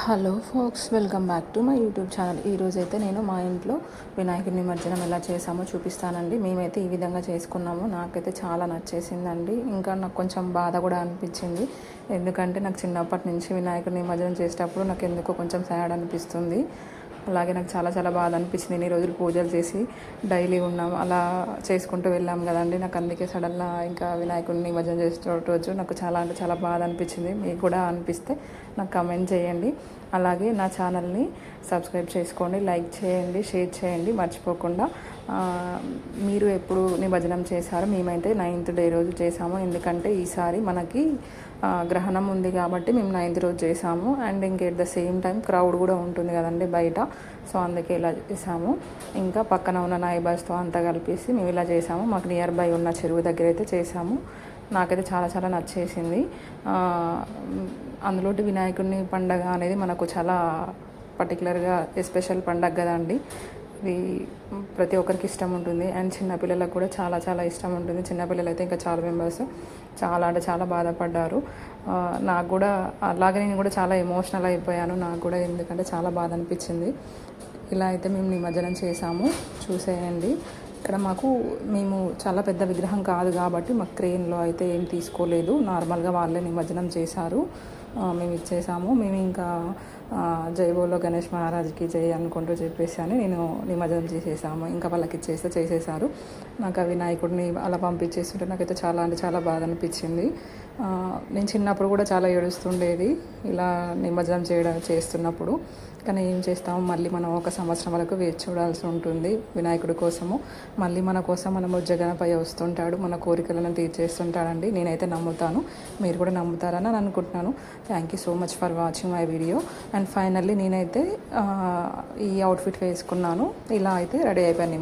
Hello folks, welcome back to my YouTube channel. ఈరోజైతే నేను మా ఇంట్లో వినాయకుడి నిమజ్జనం ఎలా చేసామో చూపిస్తానండి. మేమైతే ఈ విధంగా చేసుకున్నాము. నాకైతే చాలా నచ్చేసిందండి. ఇంకా నాకు కొంచెం బాధ కూడా అనిపించింది. ఎందుకంటే నాకు చిన్నప్పటి నుంచి వినాయకుడి నిమజ్జనం చేసేటప్పుడు నాకు ఎందుకో కొంచెం సాడ్ అనిపిస్తుంది. అలాగే నాకు చాలా చాలా బాధ అనిపించింది. ఇన్ని రోజులు పూజలు చేసి డైలీ ఉన్నాం, అలా చేసుకుంటూ వెళ్ళాం కదండి. నాకు అందుకే సడన్గా ఇంకా వినాయకుడిని నిమజ్జనం చేసే రోజు నాకు చాలా అంటే చాలా బాధ అనిపించింది. మీకు కూడా అనిపిస్తే నాకు కమెంట్ చేయండి. అలాగే నా ఛానల్ని సబ్స్క్రైబ్ చేసుకోండి, లైక్ చేయండి, షేర్ చేయండి మర్చిపోకుండా. మీరు ఎప్పుడు నిమజ్జనం చేశారో? మేమైతే 9th డే రోజు చేసాము. ఎందుకంటే ఈసారి మనకి గ్రహణం ఉంది కాబట్టి మేము 9th రోజు చేసాము. అండ్ ఇంక at the same time crowd కూడా ఉంటుంది కదండి బయట, సో అందుకే ఇలా చేసాము. ఇంకా పక్కన ఉన్న నైబర్స్తో అంతా కలిపేసి మేము ఇలా చేసాము. మాకు నియర్ బై ఉన్న చెరువు దగ్గర అయితే చేసాము. నాకైతే చాలా చాలా నచ్చేసింది. అందులోటి వినాయకుడిని పండగ అనేది మనకు చాలా పర్టికులర్గా ఎస్పెషల్ పండగ కదండి. ఇది ప్రతి ఒక్కరికి ఇష్టం ఉంటుంది. అండ్ చిన్నపిల్లలకు కూడా చాలా చాలా ఇష్టం ఉంటుంది. చిన్నపిల్లలు అయితే ఇంకా చాలా మెంబర్స్ చాలా అంటే చాలా బాధపడ్డారు. నాకు కూడా అలాగే నేను కూడా చాలా ఎమోషనల్ అయిపోయాను. నాకు కూడా ఎందుకంటే చాలా బాధ అనిపించింది. ఇలా అయితే మేము నిమజ్జనం చేసాము, చూసేయండి. ఇక్కడ మేము చాలా పెద్ద విగ్రహం కాదు కాబట్టి మాకు క్రెయిన్లో అయితే ఏం తీసుకోలేదు. నార్మల్గా వాళ్ళే నిమజ్జనం చేశారు, మేము ఇచ్చేసాము. మేము ఇంకా జై బోలో గణేష్ మహారాజ్కి జై అనుకుంటూ చెప్పేసి అని నేను నిమజ్జనం చేసేసాము. ఇంకా వాళ్ళకి చేసేసారు. నాకు ఆ వినాయకుడిని అలా పంపించేస్తుంటే నాకైతే చాలా అంటే చాలా బాధ అనిపించింది. నేను చిన్నప్పుడు కూడా చాలా ఏడుస్తుండేది ఇలా నిమజ్జనం చేస్తున్నప్పుడు. కానీ ఏం చేస్తాము, మళ్ళీ మనం ఒక సంవత్సరం వరకు వేచి చూడాల్సి ఉంటుంది వినాయకుడి కోసము. మళ్ళీ మన కోసం మన ముజ్జగనపై వస్తుంటాడు, మన కోరికలను తీర్చేస్తుంటాడండి. నేనైతే నమ్ముతాను, మీరు కూడా నమ్ముతారని అనుకుంటున్నాను. Thank you so much for watching my video. And finally నేనైతే ఈ అవుట్ఫిట్ వేసుకున్నాను. ఇలా అయితే రెడీ అయిపోయాను.